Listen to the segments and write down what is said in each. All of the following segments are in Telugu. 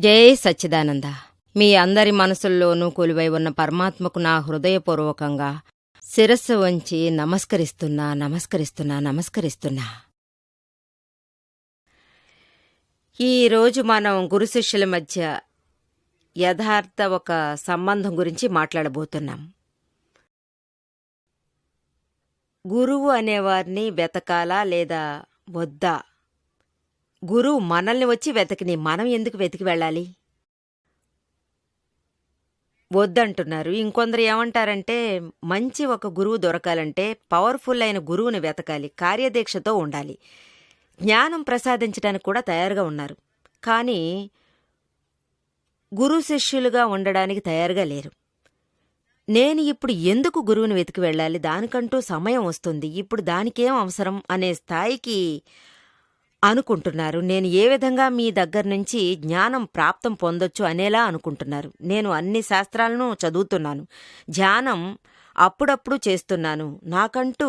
జై సచ్చిదానంద. మీ అందరి మనసుల్లోనూ కొలువై ఉన్న పరమాత్మకు నా హృదయపూర్వకంగా శిరస్సు వంచి నమస్కరిస్తున్నా. ఈరోజు మనం గురు శిష్యుల మధ్య యథార్థ ఒక సంబంధం గురించి మాట్లాడబోతున్నాం. గురువు అనేవారిని వెతకాలా లేదా వద్దా? గురువు మనల్ని వచ్చి వెతకని మనం ఎందుకు వెతికి వెళ్ళాలి? వద్దంటున్నారు. ఇంకొందరు ఏమంటారంటే మంచి ఒక గురువు దొరకాలంటే పవర్ఫుల్ అయిన గురువుని వెతకాలి, కార్యదీక్షతో ఉండాలి, జ్ఞానం ప్రసాదించడానికి కూడా తయారుగా ఉన్నారు. కానీ గురు శిష్యులుగా ఉండడానికి తయారుగా లేరు. నేను ఇప్పుడు ఎందుకు గురువుని వెతికి వెళ్ళాలి? దానికంటూ సమయం వస్తుంది, ఇప్పుడు దానికేం అవసరం అనే స్థాయికి అనుకుంటున్నారు. నేను ఏ విధంగా మీ దగ్గర నుంచి జ్ఞానం ప్రాప్తం పొందొచ్చు అనేలా అనుకుంటున్నారు. నేను అన్ని శాస్త్రాలను చదువుతున్నాను, ధ్యానం అప్పుడప్పుడు చేస్తున్నాను, నాకంటూ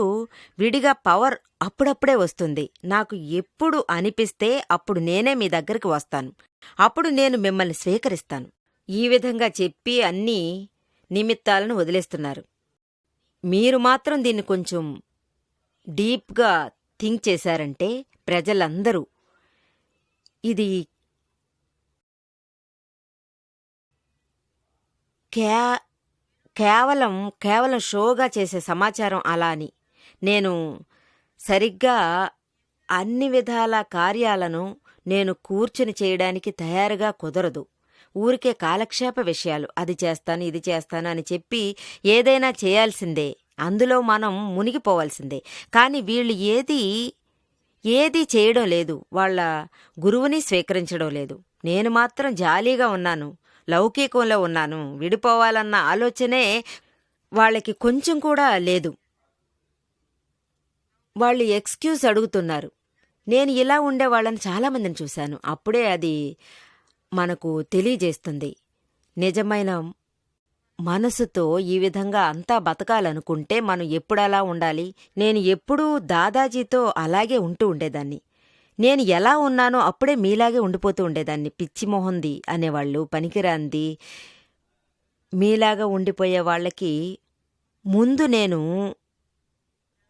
విడిగా పవర్ అప్పుడప్పుడే వస్తుంది. నాకు ఎప్పుడు అనిపిస్తే అప్పుడు నేనే మీ దగ్గరికి వస్తాను, అప్పుడు నేను మిమ్మల్ని స్వీకరిస్తాను. ఈ విధంగా చెప్పి అన్ని నిమిత్తాలను వదిలేస్తున్నారు. మీరు మాత్రం దీన్ని కొంచెం డీప్గా థింక్ చేశారంటే ప్రజలందరూ ఇది కేవలం షోగా చేసే సమాచారం అలా అని. నేను సరిగ్గా అన్ని విధాల కార్యాలను నేను కూర్చుని చేయడానికి తయారుగా కుదరదు. ఊరికే కాలక్షేప విషయాలు, అది చేస్తాను ఇది చేస్తాను అని చెప్పి ఏదైనా చేయాల్సిందే, అందులో మనం మునిగిపోవాల్సిందే. కానీ వీళ్ళు ఏదీ చేయడం లేదు, వాళ్ళ గురువుని స్వీకరించడం లేదు. నేను మాత్రం జాలీగా ఉన్నాను, లౌకికంలో ఉన్నాను, విడిపోవాలన్న ఆలోచనే వాళ్ళకి కొంచెం కూడా లేదు. వాళ్ళు ఎక్స్క్యూజ్ అడుగుతున్నారు. నేను ఇలా ఉండే వాళ్ళని చాలామందిని చూశాను. అప్పుడే అది మనకు తెలియజేస్తుంది. నిజమైన మనసుతో ఈ విధంగా అంతా బతకాలనుకుంటే మనం ఎప్పుడలా ఉండాలి? నేను ఎప్పుడూ దాదాజీతో అలాగే ఉంటూ ఉండేదాన్ని. నేను ఎలా ఉన్నానో అప్పుడే మీలాగే ఉండిపోతూ ఉండేదాన్ని. పిచ్చిమొహంది అనేవాళ్ళు, పనికిరాంది, మీలాగా ఉండిపోయే వాళ్ళకి ముందు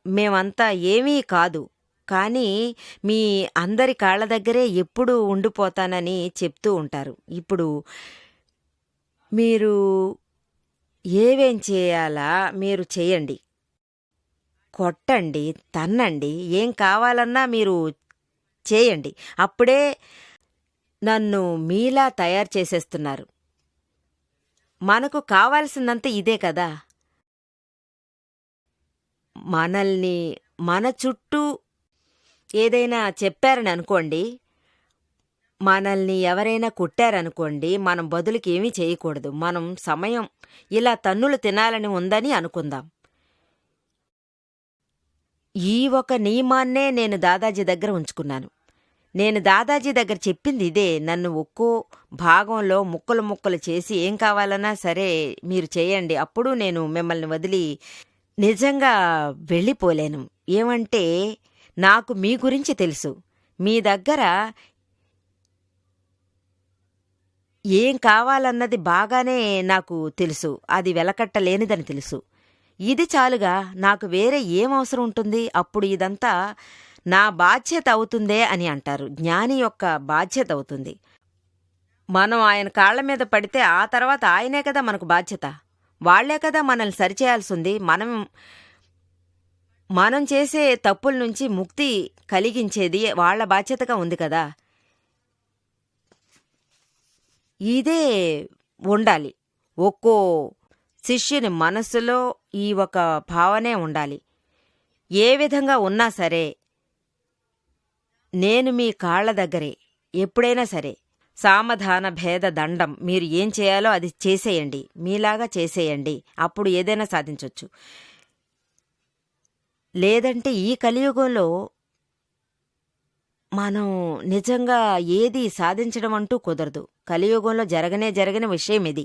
మేమంతా ఏమీ కాదు, కానీ మీ అందరి కాళ్ల దగ్గరే ఎప్పుడూ ఉండిపోతానని చెప్తూ ఉంటారు. ఇప్పుడు మీరు ఏవేం చేయాలా మీరు చేయండి, కొట్టండి, తన్నండి, ఏం కావాలన్నా మీరు చేయండి. అప్పుడే నన్ను మీలా తయారు చేసేస్తున్నారు. మనకు కావాల్సిందంతా ఇదే కదా. మనల్ని మన చుట్టూ ఏదైనా చెప్పారని అనుకోండి, మనల్ని ఎవరైనా కొట్టారనుకోండి, మనం బదులుకి ఏమీ చేయకూడదు. మనం సమయం ఇలా తన్నులు తినాలని ఉందని అనుకుందాం. ఈ ఒక నియమాన్నే నేను దాదాజీ దగ్గర ఉంచుకున్నాను. నేను దాదాజీ దగ్గర చెప్పింది ఇదే. నన్ను ఒక్కో భాగంలో ముక్కలు చేసి ఏం కావాలన్నా సరే మీరు చేయండి, అప్పుడు నేను మిమ్మల్ని వదిలి నిజంగా వెళ్ళిపోలేను. ఏమంటే నాకు మీ గురించి తెలుసు, మీ దగ్గర ఏం కావాలన్నది బాగానే నాకు తెలుసు, అది వెలకట్టలేనిదని తెలుసు. ఇది చాలుగా, నాకు వేరే ఏం అవసరం ఉంటుంది? అప్పుడు ఇదంతా నా బాధ్యత అవుతుందే అని అంటారు. జ్ఞాని యొక్క బాధ్యత అవుతుంది. మనం ఆయన కాళ్ల మీద పడితే ఆ తర్వాత ఆయనే కదా మనకు బాధ్యత. వాళ్లే కదా మనల్ని సరిచేయాల్సింది. మనం చేసే తప్పుల నుంచి ముక్తి కలిగించేది వాళ్ల బాధ్యతగా ఉంది కదా. ఇదే ఉండాలి. ఒక్కో శిష్యుని మనస్సులో ఈ ఒక భావనే ఉండాలి. ఏ విధంగా ఉన్నా సరే నేను మీ కాళ్ల దగ్గరే ఎప్పుడైనా సరే. సామధాన భేద దండం, మీరు ఏం చేయాలో అది చేసేయండి, మీలాగా చేసేయండి, అప్పుడు ఏదైనా సాధించవచ్చు. లేదంటే ఈ కలియుగంలో మనం నిజంగా ఏది సాధించడం అంటూ కుదరదు. కలియుగంలో జరగని విషయం ఇది.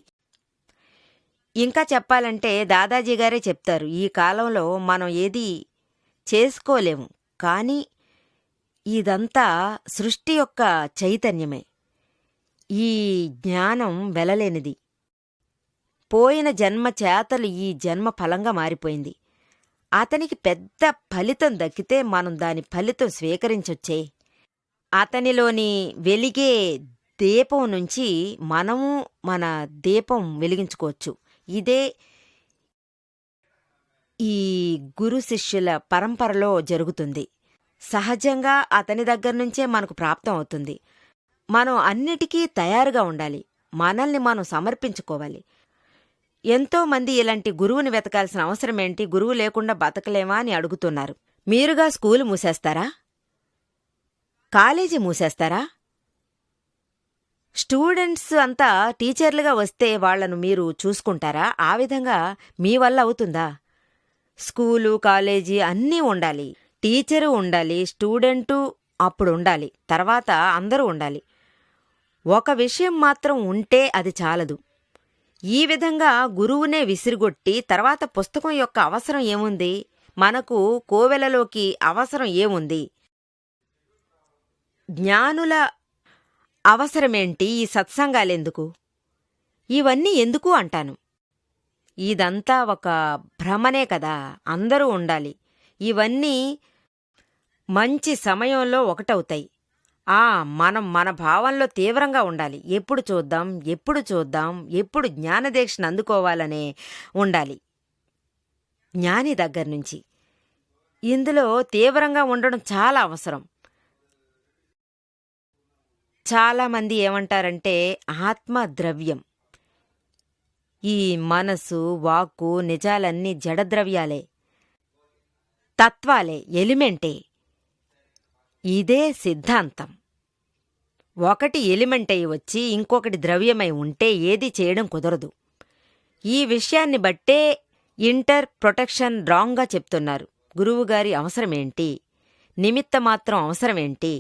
ఇంకా చెప్పాలంటే దాదాజీ గారే చెప్తారు, ఈ కాలంలో మనం ఏది చేసుకోలేము, కానీ ఇదంతా సృష్టి యొక్క చైతన్యమే. ఈ జ్ఞానం వెలలేనిది. పోయిన జన్మ చేతలు ఈ జన్మ ఫలంగా మారిపోయింది. అతనికి పెద్ద ఫలితం దక్కితే మనం దాని ఫలితం స్వీకరించొచ్చే. అతనిలోని వెలిగే దీపం నుంచి మనము మన దీపం వెలిగించుకోవచ్చు. ఇదే ఈ గురు శిష్యుల పరంపరలో జరుగుతుంది. సహజంగా అతని దగ్గర్నుంచే మనకు ప్రాప్తం అవుతుంది. మనం అన్నిటికీ తయారుగా ఉండాలి. మనల్ని మనం సమర్పించుకోవాలి. ఎంతోమంది ఇలాంటి గురువుని వెతకాల్సిన అవసరమేంటి, గురువు లేకుండా బతకలేమా అని అడుగుతున్నారు. మీరుగా స్కూలు మూసేస్తారా? కాలేజీ మూసేస్తారా? స్టూడెంట్స్ అంతా టీచర్లుగా వస్తే వాళ్లను మీరు చూసుకుంటారా? ఆ విధంగా మీ వల్ల అవుతుందా? స్కూలు, కాలేజీ అన్నీ ఉండాలి. టీచరు ఉండాలి, స్టూడెంటు అప్పుడు ఉండాలి, తర్వాత అందరూ ఉండాలి. ఒక విషయం మాత్రం ఉంటే అది చాలదు. ఈ విధంగా గురువునే విసిరిగొట్టి తర్వాత పుస్తకం యొక్క అవసరం ఏముంది? మనకు కోవెలలోకి అవసరం ఏముంది? జ్ఞానుల అవసరమేంటి? ఈ సత్సంగాలెందుకు? ఇవన్నీ ఎందుకు అంటాను. ఇదంతా ఒక భ్రమనే కదా. అందరూ ఉండాలి. ఇవన్నీ మంచి సమయంలో ఒకటవుతాయి. మనం మన భావంలో తీవ్రంగా ఉండాలి. ఎప్పుడు చూద్దాం, ఎప్పుడు చూద్దాం, ఎప్పుడు జ్ఞానదీక్షను అందుకోవాలనే ఉండాలి జ్ఞాని దగ్గర్నుంచి. ఇందులో తీవ్రంగా ఉండడం చాలా అవసరం. చాలామంది ఏమంటారంటే ఆత్మ ద్రవ్యం. ఈ మనసు, వాక్కు, నిజాలన్నీ జడద్రవ్యాలే, తత్వాలే, ఎలిమెంటే. ఇదే సిద్ధాంతం. ఒకటి ఎలిమెంటై వచ్చి ఇంకొకటి ద్రవ్యమై ఉంటే ఏది చేయడం కుదరదు. ఈ విషయాన్ని బట్టే ఇంటర్ ప్రొటెక్షన్ రాంగ్గా చెప్తున్నారు. గురువుగారి అవసరమేంటి? నిమిత్తమాత్రం అవసరమేంటి?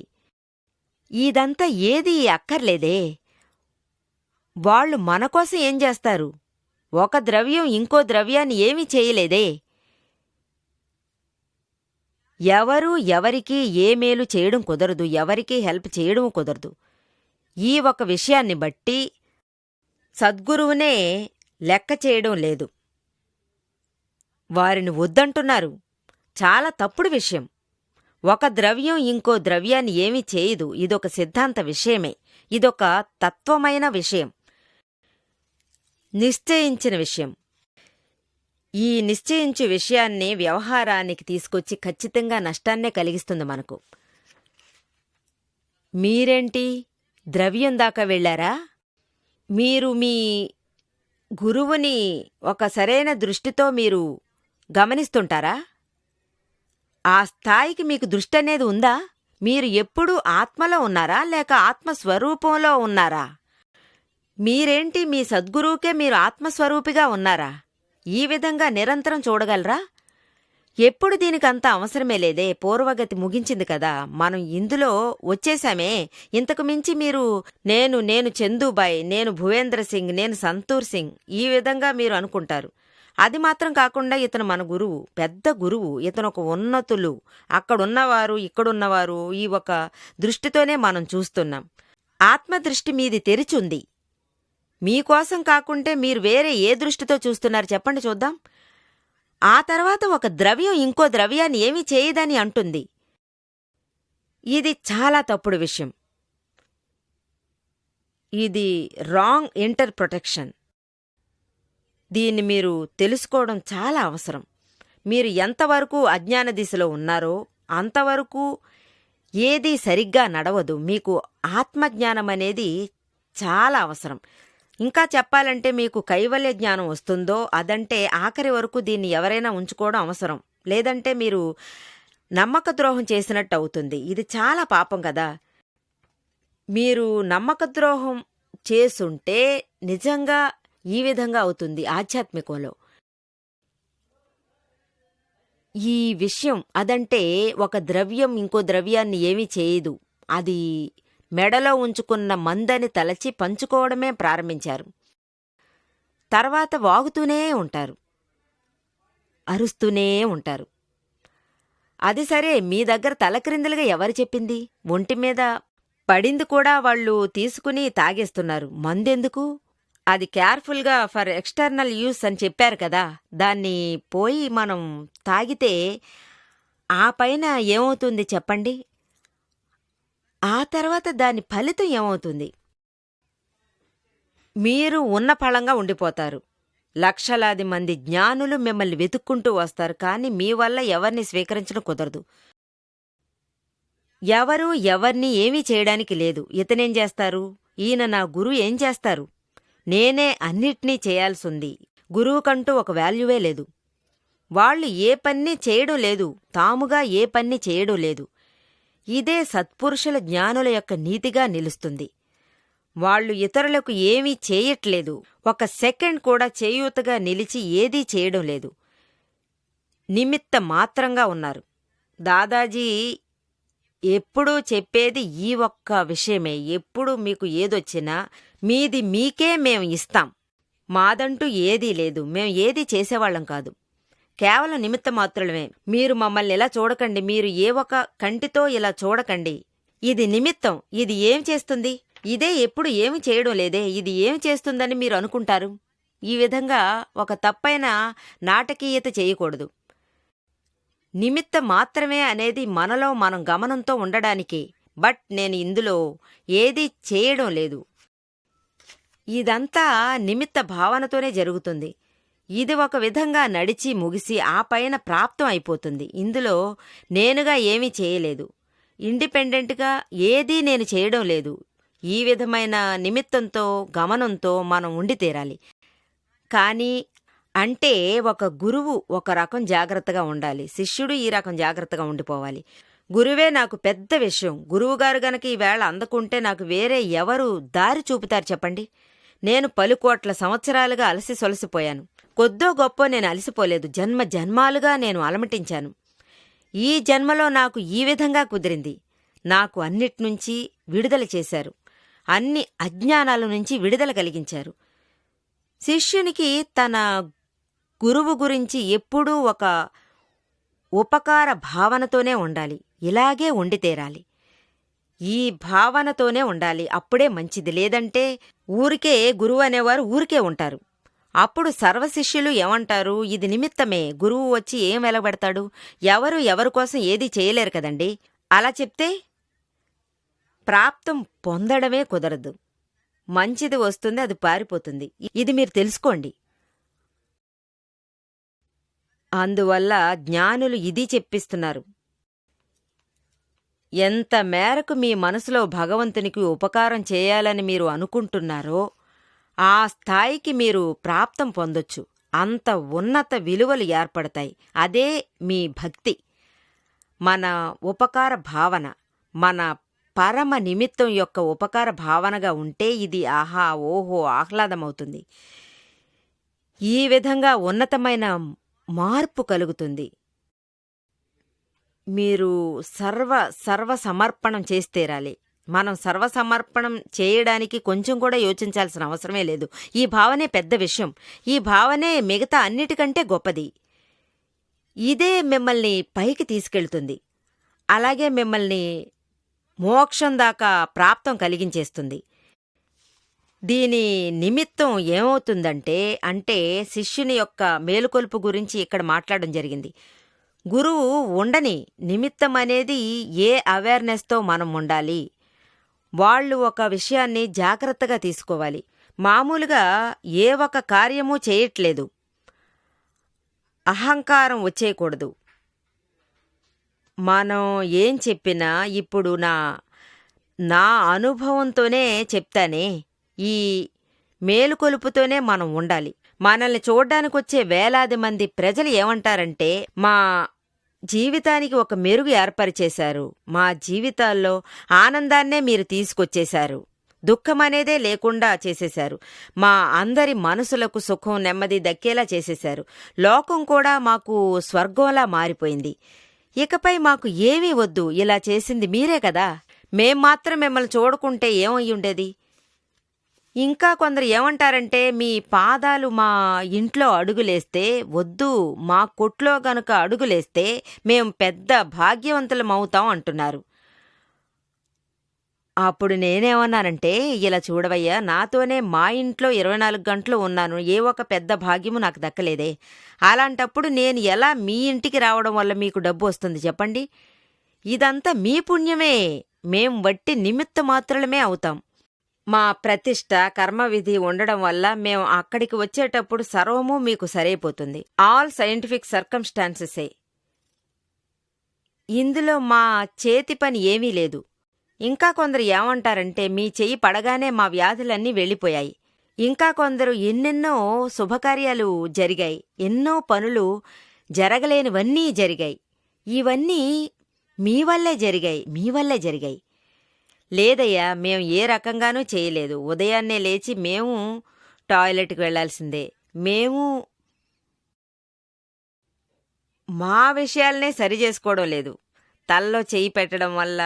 ఇదంతా ఏదీ అక్కర్లేదే. వాళ్ళు మనకోసం ఏం చేస్తారు? ఒక ద్రవ్యం ఇంకో ద్రవ్యాన్ని ఏమీ చేయలేదే. ఎవరూ ఎవరికీ ఏ మేలు చేయడం కుదరదు, ఎవరికీ హెల్ప్ చేయడం కుదరదు. ఈ ఒక విషయాన్ని బట్టి సద్గురువునే లెక్క చేయడం లేదు. వారిని వద్దంటున్నారు. చాలా తప్పుడు విషయం. ఒక ద్రవ్యం ఇంకో ద్రవ్యాన్ని ఏమీ చేయదు. ఇదొక సిద్ధాంత విషయమే. ఇదొక తత్వమైన విషయం, నిశ్చయించిన విషయం. ఈ నిశ్చయించు విషయాన్ని వ్యవహారానికి తీసుకొచ్చి ఖచ్చితంగా నష్టాన్నే కలిగిస్తుంది మనకు. మీరేంటి ద్రవ్యం దాకా వెళ్లారా? మీరు మీ గురువుని ఒక సరైన దృష్టితో మీరు గమనిస్తుంటారా? ఆ స్థాయికి మీకు దృష్టి అనేది ఉందా? మీరు ఎప్పుడూ ఆత్మలో ఉన్నారా, లేక ఆత్మస్వరూపంలో ఉన్నారా? మీరేంటి, మీ సద్గురువుకే మీరు ఆత్మస్వరూపిగా ఉన్నారా? ఈ విధంగా నిరంతరం చూడగలరా? ఎప్పుడు దీనికంత అవసరమే లేదే. పూర్వగతి ముగించింది కదా. మనం ఇందులో వచ్చేశామే. ఇంతకు మించి మీరు నేను చందూబాయ్, నేను భువేంద్ర సింగ్, నేను సంతూర్ సింగ్, ఈ విధంగా మీరు అనుకుంటారు. అది మాత్రం కాకుండా ఇతను మన గురువు, పెద్ద గురువు. ఇతను ఒక ఉన్నతులు. అక్కడున్నవారు, ఇక్కడున్నవారు, ఈ ఒక దృష్టితోనే మనం చూస్తున్నాం. ఆత్మదృష్టి మీది తెరిచుంది. మీకోసం కాకుంటే మీరు వేరే ఏ దృష్టితో చూస్తున్నారు చెప్పండి చూద్దాం. ఆ తర్వాత ఒక ద్రవ్యం ఇంకో ద్రవ్యాన్ని ఏమీ చేయదని అంటుంది. ఇది చాలా తప్పుడు విషయం. ఇది రాంగ్ ఇంటర్ ప్రొటెక్షన్. దీన్ని మీరు తెలుసుకోవడం చాలా అవసరం. మీరు ఎంతవరకు అజ్ఞాన దిశలో ఉన్నారో అంతవరకు ఏదీ సరిగ్గా నడవదు. మీకు ఆత్మజ్ఞానం అనేది చాలా అవసరం. ఇంకా చెప్పాలంటే మీకు కైవల్య జ్ఞానం వస్తుందో అదంటే ఆఖరి వరకు దీన్ని ఎవరైనా ఉంచుకోవడం అవసరం. లేదంటే మీరు నమ్మక ద్రోహం చేసినట్టు అవుతుంది. ఇది చాలా పాపం కదా. మీరు నమ్మక ద్రోహం చేసుంటే నిజంగా ఈ విధంగా అవుతుంది ఆధ్యాత్మికంలో. ఈ విషయం అదంటే ఒక ద్రవ్యం ఇంకో ద్రవ్యాన్ని ఏమీ చేయదు. అది మెడలో ఉంచుకున్న మందని తలచి పంచుకోవడమే ప్రారంభించారు. తర్వాత వాగుతూనే ఉంటారు, అరుస్తూనే ఉంటారు. అది సరే, మీ దగ్గర తలక్రిందులుగా ఎవరు చెప్పింది? ఒంటి మీద పడింది కూడా వాళ్ళు తీసుకుని తాగేస్తున్నారు. మందెందుకు? అది కేర్ఫుల్గా ఫర్ ఎక్స్టర్నల్ యూస్ అని చెప్పారు కదా, దాన్ని పోయి మనం తాగితే ఆ పైన ఏమవుతుంది చెప్పండి? ఆ తర్వాత దాని ఫలితం ఏమవుతుంది? మీరు ఉన్న పళంగా ఉండిపోతారు. లక్షలాది మంది జ్ఞానులు మిమ్మల్ని వెతుక్కుంటూ వస్తారు, కానీ మీ వల్ల ఎవరిని స్వీకరించడం కుదరదు. ఎవరూ ఎవర్నీ ఏమీ చేయడానికి లేదు. ఇతనేం చేస్తారు? ఈయన నా గురువు ఏం చేస్తారు? నేనే అన్నిటినీ చేయాల్సింది. గురువుకంటూ ఒక వాల్యూవే లేదు. వాళ్ళు ఏ పన్నీ చేయడం లేదు, తాముగా ఏ పన్నీ చేయడం లేదు. ఇదే సత్పురుషుల జ్ఞానుల యొక్క నీతిగా నిలుస్తుంది. వాళ్ళు ఇతరులకు ఏమీ చేయట్లేదు, ఒక సెకండ్ కూడా చేయూతగా నిలిచి ఏదీ చేయడం లేదు. నిమిత్త మాత్రంగా ఉన్నారు. దాదాజీ ఎప్పుడూ చెప్పేది ఈ ఒక్క విషయమే. ఎప్పుడు మీకు ఏదొచ్చినా మీది మీకే మేం ఇస్తాం, మాదంటూ ఏదీ లేదు, మేం ఏదీ చేసేవాళ్లం కాదు, కేవలం నిమిత్త మాత్రమే. మీరు మమ్మల్ని ఇలా చూడకండి, మీరు ఏ ఒక కంటితో ఇలా చూడకండి. ఇది నిమిత్తం. ఇది ఏం చేస్తుంది? ఇదే ఎప్పుడు ఏమి చేయడం లేదే, ఇది ఏం చేస్తుందని మీరు అనుకుంటారు. ఈ విధంగా ఒక తప్పైన నాటకీయత చేయకూడదు. నిమిత్త మాత్రమే అనేది మనలో మనం గమనంతో ఉండడానికే. బట్ నేను ఇందులో ఏదీ చేయడం లేదు. ఇదంతా నిమిత్త భావనతోనే జరుగుతుంది. ఇది ఒక విధంగా నడిచి ముగిసి ఆ పైన ప్రాప్తం అయిపోతుంది. ఇందులో నేనుగా ఏమీ చేయలేదు, ఇండిపెండెంట్గా ఏదీ నేను చేయడం లేదు. ఈ విధమైన నిమిత్తంతో గమనంతో మనం ఉండి తీరాలి. కానీ అంటే ఒక గురువు ఒక రకం జాగ్రత్తగా ఉండాలి, శిష్యుడు ఈ రకం జాగ్రత్తగా ఉండిపోవాలి. గురువే నాకు పెద్ద విషయం. గురువుగారు గనక ఈవేళ అందకుంటే నాకు వేరే ఎవరు దారి చూపుతారు చెప్పండి? నేను పలుకోట్ల సంవత్సరాలుగా అలసి సొలసిపోయాను. కొద్దో గొప్పో నేను అలసిపోలేదు. జన్మ జన్మాలుగా నేను అలమటించాను. ఈ జన్మలో నాకు ఈ విధంగా కుదిరింది. నాకు అన్నిట్నుంచి విడుదల చేశారు, అన్ని అజ్ఞానాల నుంచి విడుదల కలిగించారు. శిష్యునికి తన గురువు గురించి ఎప్పుడూ ఒక ఉపకార భావనతోనే ఉండాలి. ఇలాగే ఉండి తీరాలి. ఈ భావనతోనే ఉండాలి, అప్పుడే మంచిది. లేదంటే ఊరికే గురువు అనేవారు ఊరికే ఉంటారు. అప్పుడు సర్వశిష్యులు ఏమంటారు? ఇది నిమిత్తమే. గురువు వచ్చి ఏం వెలగబెడతాడు? ఎవరు ఎవరి కోసం ఏదీ చేయలేరు కదండి. అలా చెప్తే ప్రాప్తం పొందడమే కుదరదు. మంచిది వస్తుంది, అది పారిపోతుంది. ఇది మీరు తెలుసుకోండి. అందువల్ల జ్ఞానులు ఇది చెప్పిస్తున్నారు. ఎంత మేరకు మీ మనసులో భగవంతునికి ఉపకారం చేయాలని మీరు అనుకుంటున్నారో ఆ స్థాయికి మీరు ప్రాప్తం పొందొచ్చు. అంత ఉన్నత విలువలు ఏర్పడతాయి. అదే మీ భక్తి, మన ఉపకార భావన, మన పరమ నిమిత్తం యొక్క ఉపకార భావనగా ఉంటే ఇది ఆహా ఓహో ఆహ్లాదమవుతుంది. ఈ విధంగా ఉన్నతమైన మార్పు కలుగుతుంది. మీరు సర్వ సమర్పణం చేస్తేరాలి. మనం సర్వసమర్పణం చేయడానికి కొంచెం కూడా యోచించాల్సిన అవసరమే లేదు. ఈ భావనే పెద్ద విషయం. ఈ భావనే మిగతా అన్నిటికంటే గొప్పది. ఇదే మిమ్మల్ని పైకి తీసుకెళ్తుంది. అలాగే మిమ్మల్ని మోక్షం దాకా ప్రాప్తం కలిగించేస్తుంది. దీని నిమిత్తం ఏమవుతుందంటే శిష్యుని యొక్క మేలుకొలుపు గురించి ఇక్కడ మాట్లాడడం జరిగింది. గురువు ఉండని నిమిత్తం అనేది ఏ అవేర్నెస్తో మనం ఉండాలి. వాళ్ళు ఒక విషయాన్ని జాగ్రత్తగా తీసుకోవాలి. మామూలుగా ఏ ఒక కార్యమూ చేయట్లేదు, అహంకారం వచ్చేయకూడదు. మనం ఏం చెప్పినా ఇప్పుడు నా అనుభవంతోనే చెప్తానే, ఈ మేలుకొలుపుతోనే మనం ఉండాలి. మనల్ని చూడ్డానికొచ్చే వేలాది మంది ప్రజలు ఏమంటారంటే, మా జీవితానికి ఒక మెరుగు ఏర్పరిచేశారు, మా జీవితాల్లో ఆనందాన్నే మీరు తీసుకొచ్చేశారు, దుఃఖమనేదే లేకుండా చేసేశారు, మా అందరి మనసులకు సుఖం నెమ్మది దక్కేలా చేసేశారు, లోకం కూడా మాకు స్వర్గంలా మారిపోయింది, ఇకపై మాకు ఏమీ వద్దు, ఇలా చేసింది మీరే కదా, మేం మాత్రం మిమ్మల్ని చూడకుంటే ఏమయ్యుండేది. ఇంకా కొందరు ఏమంటారంటే, మీ పాదాలు మా ఇంట్లో అడుగులేస్తే వద్దు, మా కొట్లో గనుక అడుగులేస్తే మేం పెద్ద భాగ్యవంతులమవుతాం అంటున్నారు. అప్పుడు నేనేమన్నానంటే, ఇలా చూడవయ్యా, నాతోనే మా ఇంట్లో 24 గంటలు ఉన్నాను. ఏ ఒక పెద్ద భాగ్యము నాకు దక్కలేదే. అలాంటప్పుడు నేను ఎలా మీ ఇంటికి రావడం వల్ల మీకు డబ్బు వస్తుంది చెప్పండి? ఇదంతా మీ పుణ్యమే. మేం వట్టి నిమిత్త మాత్రులమే అవుతాం. మా ప్రతిష్ట, కర్మవిధి ఉండడం వల్ల మేం అక్కడికి వచ్చేటప్పుడు సర్వమూ మీకు సరైపోతుంది. All scientific సర్కమ్స్టాన్సెసే. ఇందులో మా చేతి పని ఏమీ లేదు. ఇంకా కొందరు ఏమంటారంటే, మీ చెయ్యి పడగానే మా వ్యాధులన్నీ వెళ్ళిపోయాయి. ఇంకా కొందరు ఎన్నెన్నో శుభకార్యాలు జరిగాయి, ఎన్నో పనులు జరగలేనివన్నీ జరిగాయి. ఇవన్నీ మీ వల్లే జరిగాయి, మీ వల్లే జరిగాయి. లేదయ్యా, మేం ఏ రకంగానూ చేయలేదు. ఉదయాన్నే లేచి మేము టాయిలెట్కి వెళ్లాల్సిందే. మేము మా విషయాలనే సరిచేసుకోవడం లేదు. తలలో చెయ్యి పెట్టడం వల్ల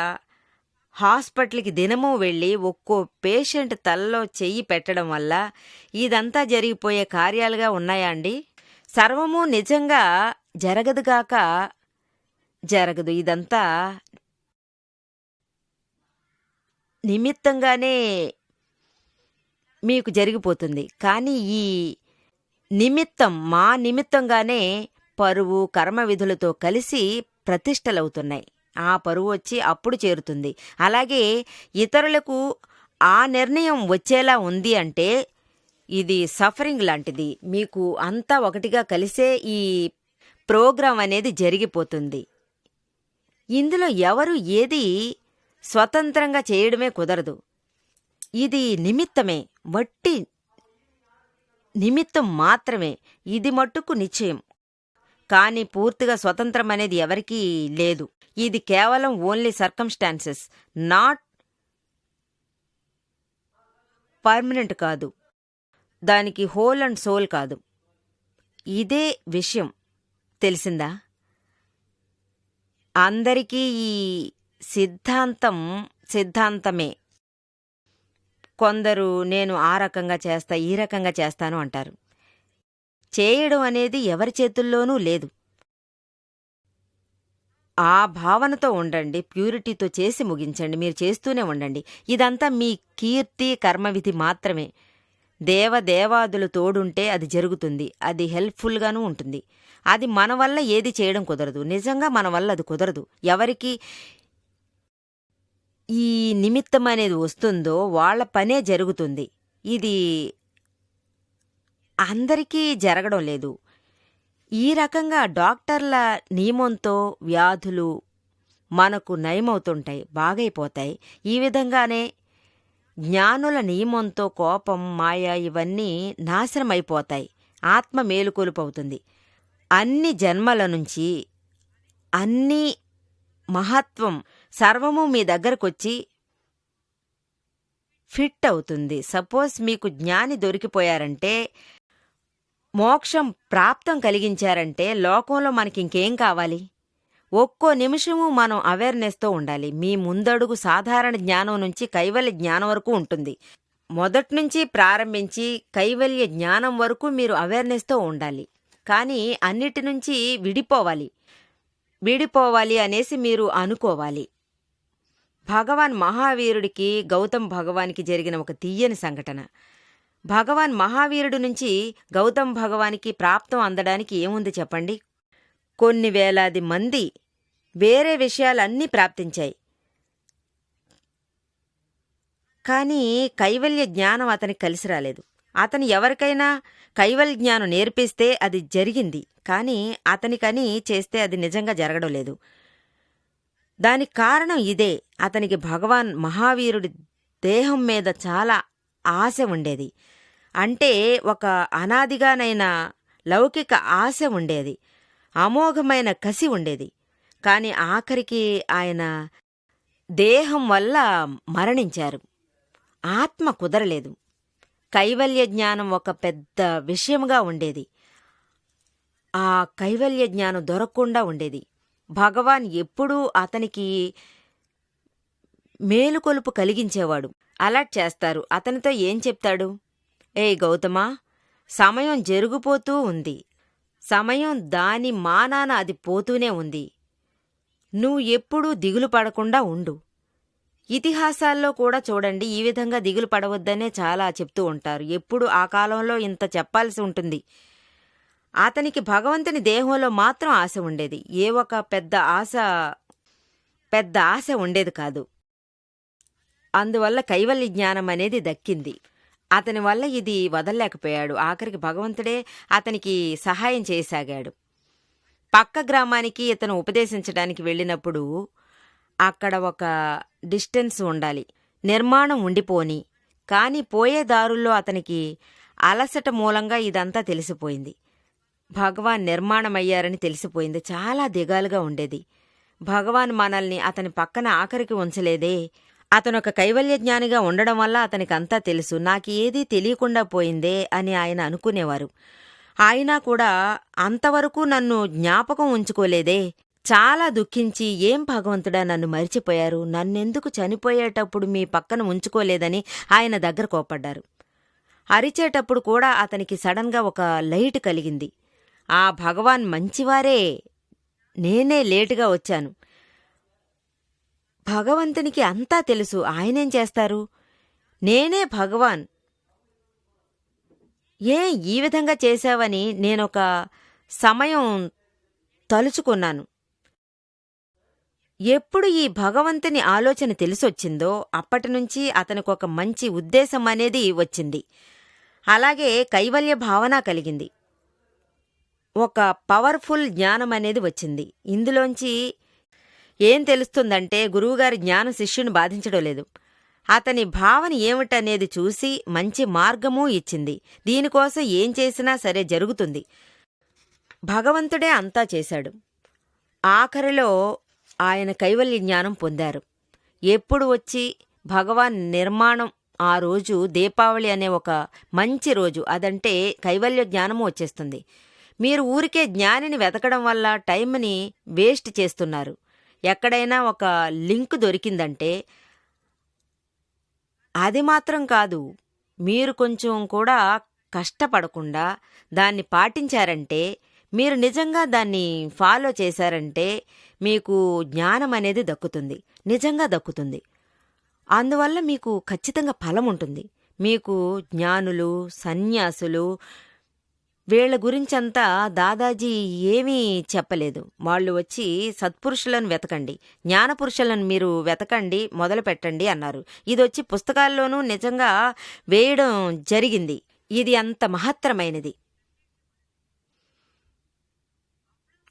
హాస్పిటల్కి దినమూ వెళ్ళి ఒక్కో పేషెంట్ తలలో చెయ్యి పెట్టడం వల్ల ఇదంతా జరిగిపోయే కార్యాలుగా ఉన్నాయా అండి? సర్వమూ నిజంగా జరగదుగాక జరగదు. ఇదంతా నిమిత్తంగానే మీకు జరిగిపోతుంది. కానీ ఈ నిమిత్తం మా నిమిత్తంగానే పరువు, కర్మ విధులతో కలిసి ప్రతిష్టలవుతున్నాయి. ఆ పరువు వచ్చి అప్పుడు చేరుతుంది. అలాగే ఇతరులకు ఆ నిర్ణయం వచ్చేలా ఉంది అంటే ఇది సఫరింగ్ లాంటిది. మీకు అంతా ఒకటిగా కలిసే ఈ ప్రోగ్రాం అనేది జరిగిపోతుంది. ఇందులో ఎవరు ఏది స్వతంత్రంగా చేయడమే కుదరదు. ఇది నిమిత్తమే, వట్టి నిమిత్తం మాత్రమే. ఇది మట్టుకు నిశ్చయం. కానీ పూర్తిగా స్వతంత్రం అనేది ఎవరికీ లేదు. ఇది కేవలం ఓన్లీ సర్కమ్స్టాన్సెస్, నాట్ పర్మనెంట్ కాదు. దానికి హోల్ అండ్ సోల్ కాదు. ఇదే విషయం. తెలిసిందా? అందరికీ ఈ సిద్ధాంతమే. కొందరు నేను ఆ రకంగా చేస్తా, ఈ రకంగా చేస్తాను అంటారు. చేయడం అనేది ఎవరి చేతుల్లోనూ లేదు. ఆ భావనతో ఉండండి, ప్యూరిటీతో చేసి ముగించండి. మీరు చేస్తూనే ఉండండి. ఇదంతా మీ కీర్తి, కర్మవిధి మాత్రమే. దేవాదులు తోడుంటే అది జరుగుతుంది. అది హెల్ప్ఫుల్గానూ ఉంటుంది. అది మన వల్ల ఏది చేయడం కుదరదు. నిజంగా మన వల్ల అది కుదరదు. ఎవరికి ఈ నిమిత్తం అనేది వస్తుందో వాళ్ళ పనే జరుగుతుంది. ఇది అందరికీ జరగడం లేదు. ఈ రకంగా డాక్టర్ల నియమంతో వ్యాధులు మనకు నయమవుతుంటాయి, బాగైపోతాయి. ఈ విధంగానే జ్ఞానుల నియమంతో కోపం, మాయ ఇవన్నీ నాశనమైపోతాయి. ఆత్మ మేలుకొలుపవుతుంది. అన్ని జన్మల నుంచి అన్ని మహత్వం సర్వము మీ దగ్గరకొచ్చి ఫిట్ అవుతుంది. సపోజ్ మీకు జ్ఞాని దొరికిపోయారంటే, మోక్షం ప్రాప్తం కలిగించారంటే లోకంలో మనకింకేం కావాలి? ఒక్కో నిమిషము మనం అవేర్నెస్తో ఉండాలి. మీ ముందడుగు సాధారణ జ్ఞానం నుంచి కైవల్య జ్ఞానం వరకు ఉంటుంది. మొదట్నుంచి ప్రారంభించి కైవల్య జ్ఞానం వరకు మీరు అవేర్నెస్తో ఉండాలి. కానీ అన్నిటి నుంచి విడిపోవాలి అనేసి మీరు అనుకోవాలి. భగవాన్ మహావీరుడికి, గౌతమ్ భగవానికి జరిగిన ఒక తీయని సంఘటన. భగవాన్ మహావీరుడు నుంచి గౌతమ్ భగవానికి ప్రాప్తం అందడానికి ఏముంది చెప్పండి? కొన్ని వేలాది మంది వేరే విషయాలన్నీ ప్రాప్తించాయి. కానీ కైవల్య జ్ఞానం అతనికి కలిసి రాలేదు. అతను ఎవరికైనా కైవల్య జ్ఞానం నేర్పిస్తే అది జరిగింది. కానీ అతనికని చేస్తే అది నిజంగా జరగడం లేదు. దానికి కారణం ఇదే. అతనికి భగవాన్ మహావీరుడి దేహం మీద చాలా ఆశ ఉండేది. అంటే ఒక అనాదిగానైన లౌకిక ఆశ ఉండేది, అమోఘమైన కసి ఉండేది. కాని ఆఖరికి ఆయన దేహం వల్ల మరణించారు. ఆత్మ కుదరలేదు. కైవల్య జ్ఞానం ఒక పెద్ద విషయంగా ఉండేది. ఆ కైవల్య జ్ఞానం దొరకకుండా ఉండేది. భగవాన్ ఎప్పుడూ అతనికి మేలుకొలుపు కలిగించేవాడు, అలర్ట్ చేస్తారు. అతనితో ఏం చెప్తాడు? ఏయ్ గౌతమా, సమయం జరిగిపోతూ ఉంది. సమయం దాని మానాన అది పోతూనే ఉంది. నువ్వు ఎప్పుడూ దిగులు పడకుండా ఉండు. ఇతిహాసాల్లో కూడా చూడండి, ఈ విధంగా దిగులు పడవద్దనే చాలా చెప్తూ ఉంటారు. ఎప్పుడు ఆ కాలంలో ఇంత చెప్పాల్సి ఉంటుంది. అతనికి భగవంతుని దేహంలో మాత్రం ఆశ ఉండేది. ఏ ఒక పెద్ద ఆశ ఉండేది కాదు. అందువల్ల కైవల్య జ్ఞానం అనేది దక్కింది. అతని వల్ల ఇది వదల్లేకపోయాడు. ఆఖరికి భగవంతుడే అతనికి సహాయం చేయసాగాడు. పక్క గ్రామానికి ఇతను ఉపదేశించడానికి వెళ్ళినప్పుడు అక్కడ ఒక డిస్టెన్స్ ఉండాలి, నిర్మాణం ఉండిపోని. కాని పోయే దారుల్లో అతనికి అలసట మూలంగా ఇదంతా తెలిసిపోయింది. భగవాన్ నిర్మాణమయ్యారని తెలిసిపోయింది. చాలా దిగాలుగా ఉండేది. భగవాన్ మనల్ని అతని పక్కన ఆఖరికి ఉంచలేదే. అతనొక కైవల్య జ్ఞానిగా ఉండడం వల్ల అతనికంతా తెలుసు. నాకు ఏదీ తెలియకుండా పోయిందే అని ఆయన అనుకునేవారు. అయినా కూడా అంతవరకు నన్ను జ్ఞాపకం ఉంచుకోలేదే. చాలా దుఃఖించి, ఏం భగవంతుడా నన్ను మరిచిపోయారు, నన్నెందుకు చనిపోయేటప్పుడు మీ పక్కన ఉంచుకోలేదని ఆయన దగ్గర కోపడ్డారు. అరిచేటప్పుడు కూడా అతనికి సడన్గా ఒక లైట్ కలిగింది. ఆ భగవాన్ మంచివారే, నేనే లేటుగా వచ్చాను. భగవంతునికి అంతా తెలుసు, ఆయనేం చేస్తారు? నేనే భగవాన్, ఈ విధంగా చేశావని నేనొక సమయం తలుచుకున్నాను. ఎప్పుడు ఈ భగవంతుని ఆలోచన తెలిసొచ్చిందో అప్పటినుంచి అతనికొక మంచి ఉద్దేశం అనేది వచ్చింది. అలాగే కైవల్య భావన కలిగింది. ఒక పవర్ఫుల్ జ్ఞానం అనేది వచ్చింది. ఇందులోంచి ఏం తెలుస్తుందంటే, గురువుగారి జ్ఞానం శిష్యుని బాధించడం లేదు. అతని భావన ఏమిటనేది చూసి మంచి మార్గమూ ఇచ్చింది. దీనికోసం ఏం చేసినా సరే జరుగుతుంది. భగవంతుడే అంతా చేశాడు. ఆఖరిలో ఆయన కైవల్య జ్ఞానం పొందారు. ఎప్పుడు వచ్చి భగవాన్ నిర్మాణం, ఆ రోజు దీపావళి అనే ఒక మంచి రోజు, అదంటే కైవల్య జ్ఞానము వచ్చేస్తుంది. మీరు ఊరికే జ్ఞానిని వెతకడం వల్ల టైంని వేస్ట్ చేస్తున్నారు. ఎక్కడైనా ఒక లింక్ దొరికిందంటే అది మాత్రం కాదు, మీరు కొంచెం కూడా కష్టపడకుండా దాన్ని పాటించారంటే, మీరు నిజంగా దాన్ని ఫాలో చేశారంటే మీకు జ్ఞానం అనేది దక్కుతుంది, నిజంగా దక్కుతుంది. అందువల్ల మీకు ఖచ్చితంగా ఫలం ఉంటుంది. మీకు జ్ఞానులు, సన్యాసులు, వీళ్ల గురించంతా దాదాజీ ఏమీ చెప్పలేదు. వాళ్ళు వచ్చి సత్పురుషులను వెతకండి, జ్ఞానపురుషులను మీరు వెతకండి, మొదలు పెట్టండి అన్నారు. ఇదొచ్చి పుస్తకాల్లోనూ నిజంగా వేయడం జరిగింది. ఇది అంత మహత్తరమైనది,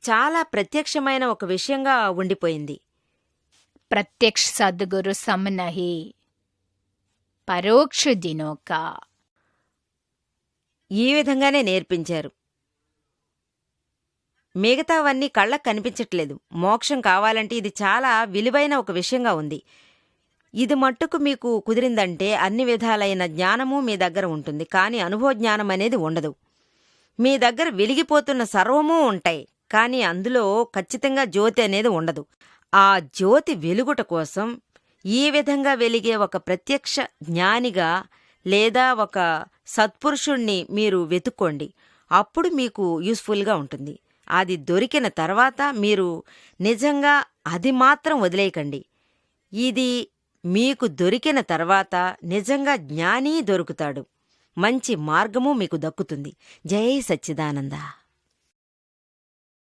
చాలా ప్రత్యక్షమైన ఒక విషయంగా ఉండిపోయింది. ప్రత్యక్ష సద్గురు సమనహి పరోక్ష జినోకా, ఈ విధంగానే నేర్పించారు. మిగతావన్నీ కళ్ళకు కనిపించట్లేదు. మోక్షం కావాలంటే ఇది చాలా విలువైన ఒక విషయంగా ఉంది. ఇది మట్టుకు మీకు కుదిరిందంటే అన్ని విధాలైన జ్ఞానము మీ దగ్గర ఉంటుంది. కానీ అనుభవ జ్ఞానం అనేది ఉండదు. మీ దగ్గర వెలిగిపోతున్న సర్వమూ ఉంటాయి, కానీ అందులో ఖచ్చితంగా జ్యోతి అనేది ఉండదు. ఆ జ్యోతి వెలుగుట కోసం ఈ విధంగా వెలిగే ఒక ప్రత్యక్ష జ్ఞానిగా లేదా ఒక సత్పురుషుణ్ణి మీరు వెతుక్కోండి. అప్పుడు మీకు యూస్ఫుల్గా ఉంటుంది. అది దొరికిన తర్వాత మీరు నిజంగా అది మాత్రం వదిలేయకండి. ఇది మీకు దొరికిన తర్వాత నిజంగా జ్ఞాని దొరుకుతాడు, మంచి మార్గము మీకు దక్కుతుంది. జై సచ్చిదానంద.